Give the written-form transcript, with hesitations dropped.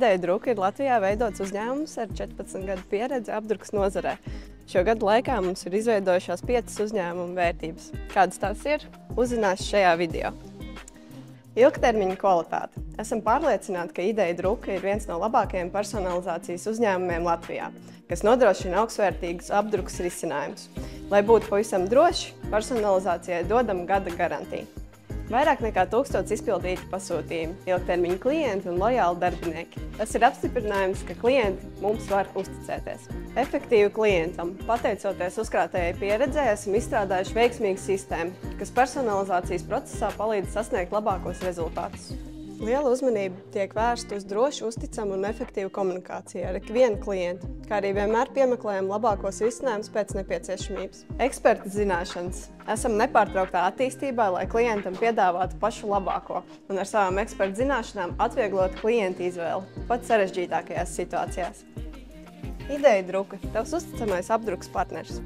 Ideja Druka ir Latvijā veidots uzņēmums ar 14 gadu pieredzi apdrukas nozarē. Šo gadu laikā mums ir izveidojušās 5 uzņēmuma vērtības. Kādas tās ir? Uzzināsi šajā video. Ilgtermiņa kvalitāte. Esam pārliecināti, ka Ideja Druka ir viens no labākajiem personalizācijas uzņēmumiem Latvijā, kas nodrošina augstsvērtīgus apdrukas risinājumus. Lai būtu pavisam droši, personalizācijai dodam gada garantiju. Vairāk nekā 1000 izpildīti pasūtījumi, ilgtermiņa klienti un lojāli darbinieki. Tas ir apstiprinājums, ka klienti mums var uzticēties. Efektīvi klientam. Pateicoties uzkrātajai pieredzei, esam izstrādājuši veiksmīgu sistēmu, kas personalizācijas procesā palīdz sasniegt labākos rezultātus. Liela uzmanība tiek vērsta uz drošu, uzticamu un efektīvu komunikāciju ar ikvienu klientu, kā arī vienmēr piemeklējam labākos risinājumus pēc nepieciešamības. Eksperta zināšanas. Esam nepārtrauktā attīstībā, lai klientam piedāvātu pašu labāko un ar savām eksperta zināšanām atvieglot klienta izvēli pat sarežģītākajās situācijās. Ideja Druka – tavs uzticamais apdrukas partners.